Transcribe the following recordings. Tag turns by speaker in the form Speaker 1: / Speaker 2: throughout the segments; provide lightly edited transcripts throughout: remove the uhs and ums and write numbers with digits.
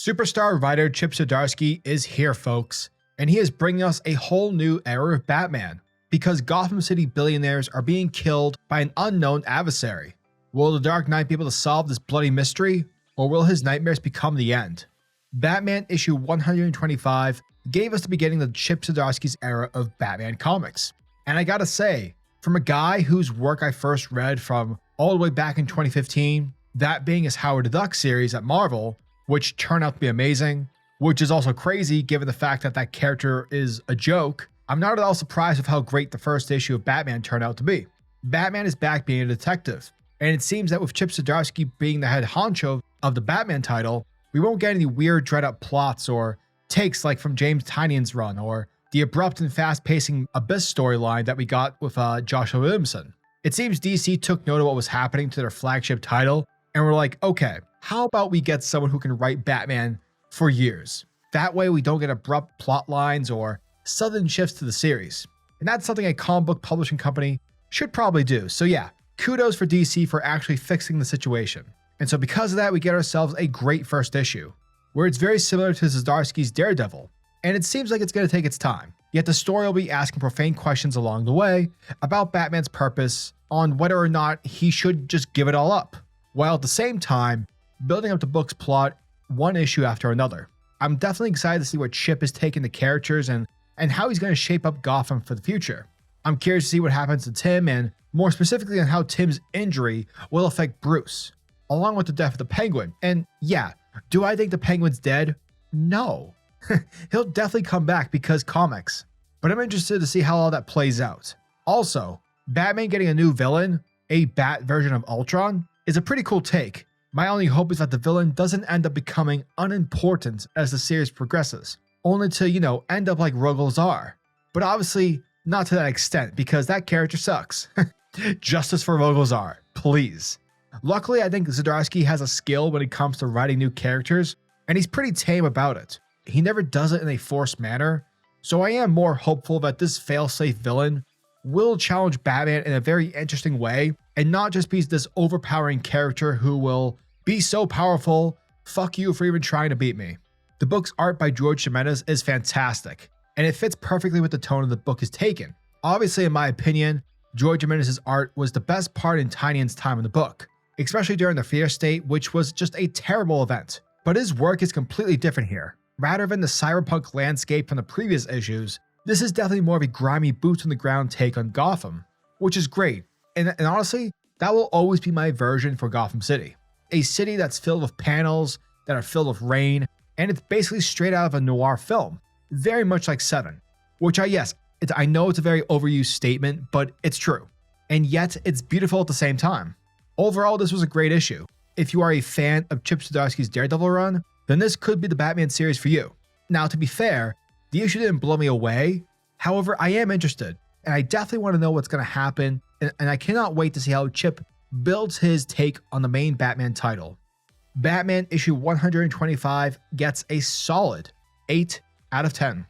Speaker 1: Superstar writer Chip Zdarsky is here, folks, and he is bringing us a whole new era of Batman, because Gotham City billionaires are being killed by an unknown adversary. Will the Dark Knight be able to solve this bloody mystery, or will his nightmares become the end? Batman issue 125 gave us the beginning of Chip Zdarsky's era of Batman comics. And I gotta say, from a guy whose work I first read from all the way back in 2015, that being his Howard the Duck series at Marvel, which turned out to be amazing, which is also crazy given the fact that that character is a joke, I'm not at all surprised with how great the first issue of Batman turned out to be. Batman is back being a detective, and it seems that with Chip Zdarsky being the head honcho of the Batman title, we won't get any weird dread-up plots or takes like from James Tynion's run, or the abrupt and fast-pacing Abyss storyline that we got with Joshua Williamson. It seems DC took note of what was happening to their flagship title, and we're like, okay, how about we get someone who can write Batman for years? That way we don't get abrupt plot lines or sudden shifts to the series. And that's something a comic book publishing company should probably do. So yeah, kudos for DC for actually fixing the situation. And so because of that, we get ourselves a great first issue, where it's very similar to Zdarsky's Daredevil, and it seems like it's going to take its time. Yet the story will be asking profane questions along the way about Batman's purpose, on whether or not he should just give it all up, while at the same time building up the book's plot one issue after another. I'm definitely excited to see where Chip is taking the characters and how he's going to shape up Gotham for the future. I'm curious to see what happens to Tim, and more specifically on how Tim's injury will affect Bruce, along with the death of the Penguin. And yeah, do I think the Penguin's dead? No. He'll definitely come back because comics, but I'm interested to see how all that plays out. Also, Batman getting a new villain, a Bat version of Ultron, is a pretty cool take. My only hope is that the villain doesn't end up becoming unimportant as the series progresses, only to, end up like Rogol-Zar. But obviously, not to that extent, because that character sucks. Justice for Rogol-Zar, please. Luckily, I think Zdarsky has a skill when it comes to writing new characters, and he's pretty tame about it. He never does it in a forced manner, so I am more hopeful that this failsafe villain will challenge Batman in a very interesting way, and not just be this overpowering character who will be so powerful, fuck you for even trying to beat me. The book's art by Jorge Jimenez is fantastic, and it fits perfectly with the tone of the book is taken. Obviously, in my opinion, Jorge Jimenez's art was the best part in Tynion's time in the book, especially during the Fear State, which was just a terrible event. But his work is completely different here. Rather than the cyberpunk landscape from the previous issues, this is definitely more of a grimy boots on the ground take on Gotham, which is great. And honestly, that will always be my version for Gotham City. A city that's filled with panels that are filled with rain, and it's basically straight out of a noir film, very much like Seven, which I know it's a very overused statement, but it's true. And yet, it's beautiful at the same time. Overall, this was a great issue. If you are a fan of Chip Zdarsky's Daredevil run, then this could be the Batman series for you. Now, to be fair, the issue didn't blow me away. However, I am interested, and I definitely want to know what's going to happen, and I cannot wait to see how Chip builds his take on the main Batman title. Batman issue 125 gets a solid 8 out of 10.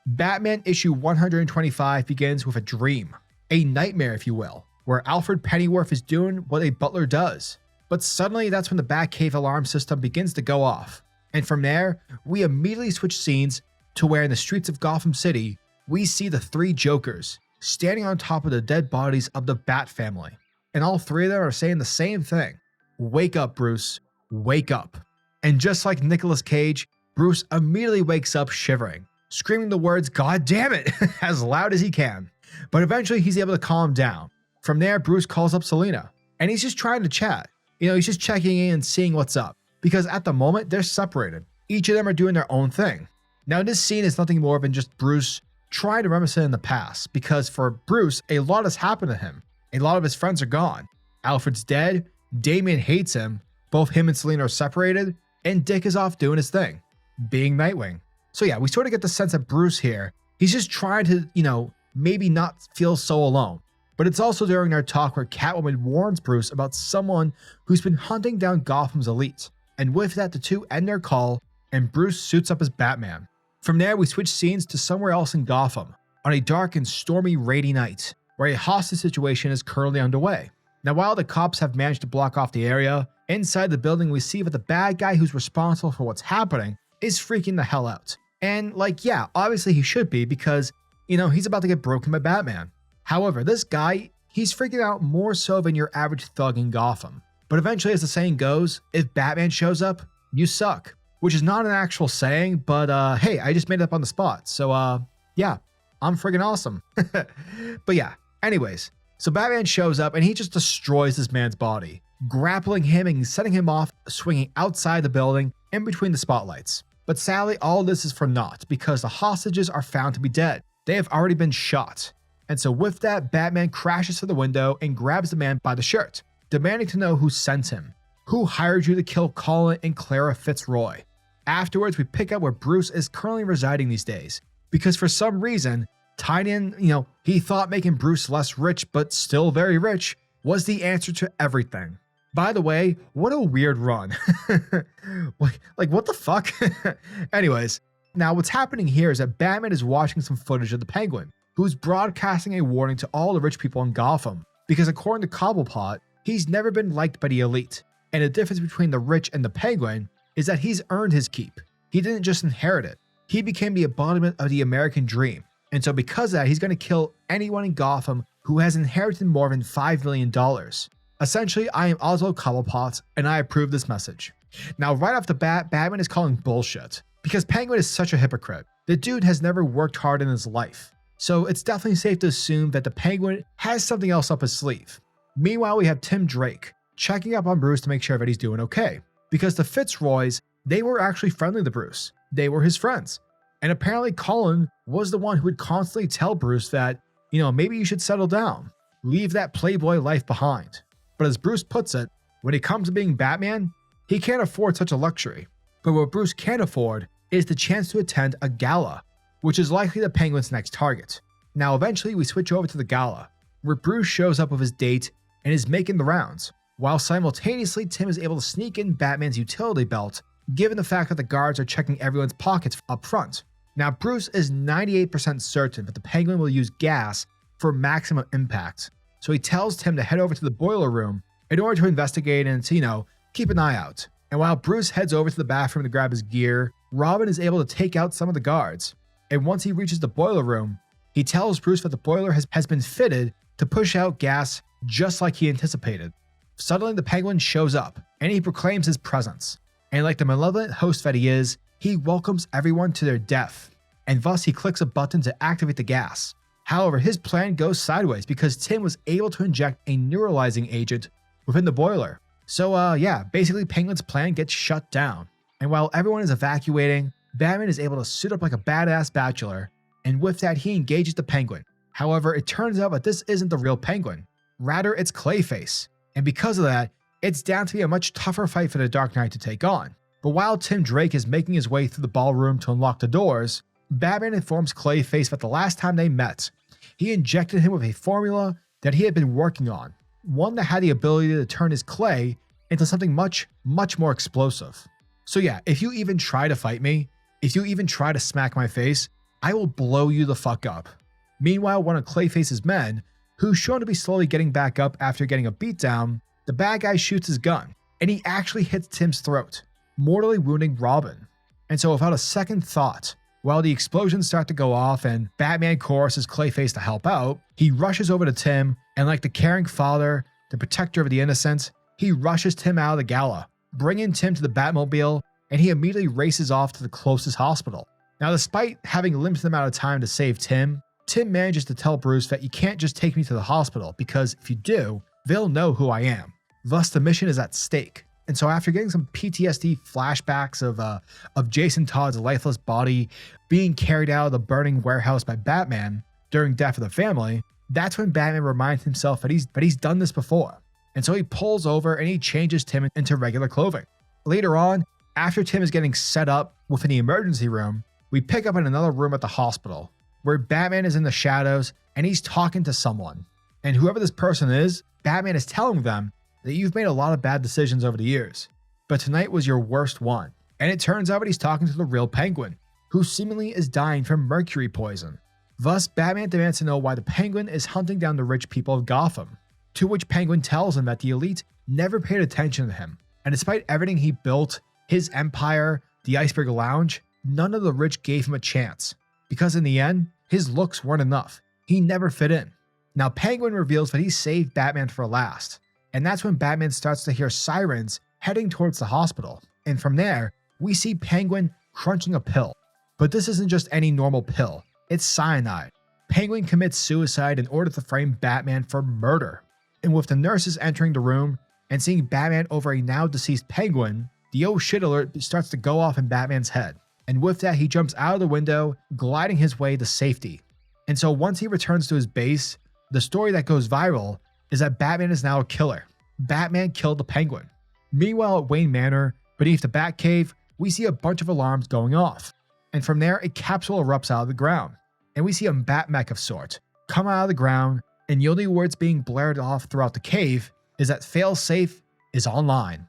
Speaker 1: Batman issue 125 begins with a dream, a nightmare if you will, where Alfred Pennyworth is doing what a butler does. But suddenly that's when the Batcave alarm system begins to go off. And from there, we immediately switch scenes to where in the streets of Gotham City, we see the three Jokers standing on top of the dead bodies of the BatFamily. And all three of them are saying the same thing. Wake up, Bruce. Wake up. And just like Nicolas Cage, Bruce immediately wakes up shivering, screaming the words, "God damn it," as loud as he can. But eventually he's able to calm down. From there, Bruce calls up Selina, and he's just trying to chat. He's just checking in and seeing what's up, because at the moment, they're separated. Each of them are doing their own thing. Now, this scene is nothing more than just Bruce trying to reminisce in the past, because for Bruce, a lot has happened to him. A lot of his friends are gone. Alfred's dead, Damian hates him, both him and Selina are separated, and Dick is off doing his thing, being Nightwing. So yeah, we sort of get the sense that Bruce here, he's just trying to, maybe not feel so alone. But it's also during their talk where Catwoman warns Bruce about someone who's been hunting down Gotham's elite. And with that, the two end their call, and Bruce suits up as Batman. From there, we switch scenes to somewhere else in Gotham, on a dark and stormy rainy night where a hostage situation is currently underway. Now, while the cops have managed to block off the area, inside the building we see that the bad guy who's responsible for what's happening is freaking the hell out. And yeah, obviously he should be because, he's about to get broken by Batman. However, this guy, he's freaking out more so than your average thug in Gotham. But eventually, as the saying goes, if Batman shows up, you suck. Which is not an actual saying, but hey, I just made it up on the spot. So yeah, I'm friggin' awesome. But yeah, anyways, so Batman shows up and he just destroys this man's body, grappling him and setting him off, swinging outside the building in between the spotlights. But sadly, all this is for naught because the hostages are found to be dead. They have already been shot. And so with that, Batman crashes through the window and grabs the man by the shirt, demanding to know who sent him. Who hired you to kill Colin and Clara Fitzroy? Afterwards, we pick up where Bruce is currently residing these days, because for some reason, Tynion, he thought making Bruce less rich but still very rich was the answer to everything. By the way, what a weird run. like what the fuck? Anyways, now what's happening here is that Batman is watching some footage of the Penguin, who's broadcasting a warning to all the rich people in Gotham, because according to Cobblepot, he's never been liked by the elite. And the difference between the rich and the Penguin is that he's earned his keep. He didn't just inherit it. He became the embodiment of the American dream. And so because of that, he's going to kill anyone in Gotham who has inherited more than $5 million. Essentially, I am Oswald Cobblepot, and I approve this message. Now, right off the bat, Batman is calling bullshit, because Penguin is such a hypocrite. The dude has never worked hard in his life. So it's definitely safe to assume that the Penguin has something else up his sleeve. Meanwhile, we have Tim Drake checking up on Bruce to make sure that he's doing okay. Because the Fitzroys, they were actually friendly to Bruce. They were his friends. And apparently Colin was the one who would constantly tell Bruce that, maybe you should settle down. Leave that playboy life behind. But as Bruce puts it, when it comes to being Batman, he can't afford such a luxury. But what Bruce can afford is the chance to attend a gala, which is likely the Penguin's next target. Now eventually we switch over to the gala, where Bruce shows up with his date and is making the rounds, while simultaneously Tim is able to sneak in Batman's utility belt, given the fact that the guards are checking everyone's pockets up front. Now Bruce is 98% certain that the Penguin will use gas for maximum impact, so he tells Tim to head over to the boiler room in order to investigate and to, keep an eye out. And while Bruce heads over to the bathroom to grab his gear, Robin is able to take out some of the guards. And once he reaches the boiler room, he tells Bruce that the boiler has been fitted to push out gas just like he anticipated. Suddenly, the Penguin shows up, and he proclaims his presence. And like the malevolent host that he is, he welcomes everyone to their death, and thus he clicks a button to activate the gas. However, his plan goes sideways because Tim was able to inject a neuralizing agent within the boiler. So yeah, basically Penguin's plan gets shut down. And while everyone is evacuating, Batman is able to suit up like a badass bachelor, and with that he engages the Penguin. However, it turns out that this isn't the real Penguin. Rather, it's Clayface. And because of that, it's down to be a much tougher fight for the Dark Knight to take on. But while Tim Drake is making his way through the ballroom to unlock the doors, Batman informs Clayface that the last time they met, he injected him with a formula that he had been working on, one that had the ability to turn his clay into something much, much more explosive. So yeah, if you even try to fight me, if you even try to smack my face, I will blow you the fuck up. Meanwhile, one of Clayface's men, who's shown to be slowly getting back up after getting a beatdown, the bad guy shoots his gun, and he actually hits Tim's throat, mortally wounding Robin. And so without a second thought, while the explosions start to go off and Batman choruses Clayface to help out, he rushes over to Tim, and like the caring father, the protector of the innocent, he rushes Tim out of the gala, bringing Tim to the Batmobile, and he immediately races off to the closest hospital. Now, despite having a limited amount of time to save Tim, Tim manages to tell Bruce that you can't just take me to the hospital because if you do, they'll know who I am. Thus, the mission is at stake. And so after getting some PTSD flashbacks of Jason Todd's lifeless body being carried out of the burning warehouse by Batman during Death of the Family, that's when Batman reminds himself that he's done this before. And so he pulls over and he changes Tim into regular clothing. Later on, after Tim is getting set up within the emergency room, we pick up in another room at the hospital, where Batman is in the shadows and he's talking to someone. And whoever this person is, Batman is telling them that you've made a lot of bad decisions over the years, but tonight was your worst one. And it turns out that he's talking to the real Penguin, who seemingly is dying from mercury poison. Thus, Batman demands to know why the Penguin is hunting down the rich people of Gotham, to which Penguin tells him that the elite never paid attention to him, and despite everything he built, his empire, the Iceberg Lounge, none of the rich gave him a chance, because in the end, his looks weren't enough. He never fit in. Now Penguin reveals that he saved Batman for last, and that's when Batman starts to hear sirens heading towards the hospital, and from there, we see Penguin crunching a pill. But this isn't just any normal pill, it's cyanide. Penguin commits suicide in order to frame Batman for murder. And with the nurses entering the room and seeing Batman over a now deceased Penguin, the oh shit alert starts to go off in Batman's head. And with that, he jumps out of the window, gliding his way to safety. And so once he returns to his base, the story that goes viral is that Batman is now a killer. Batman killed the Penguin. Meanwhile at Wayne Manor, beneath the Batcave, we see a bunch of alarms going off. And from there, a capsule erupts out of the ground. And we see a Batmech of sorts come out of the ground, and the only words being blared off throughout the cave is that failsafe is online.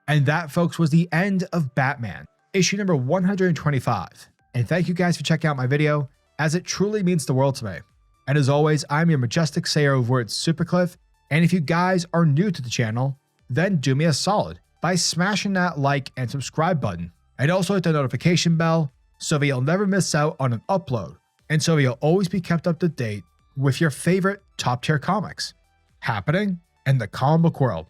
Speaker 1: And that, folks, was the end of Batman, issue number 125. And thank you guys for checking out my video, as it truly means the world to me. And as always, I'm your majestic sayer of words, SuperCliff, and if you guys are new to the channel, then do me a solid by smashing that like and subscribe button, and also hit the notification bell so that you'll never miss out on an upload, and so you'll always be kept up to date with your favorite top tier comics happening in the comic book world.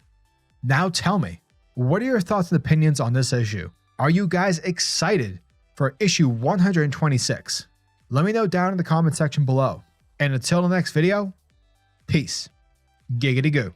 Speaker 1: Now tell me, what are your thoughts and opinions on this issue? Are you guys excited for issue 126? Let me know down in the comment section below. And until the next video, peace. Giggity goo.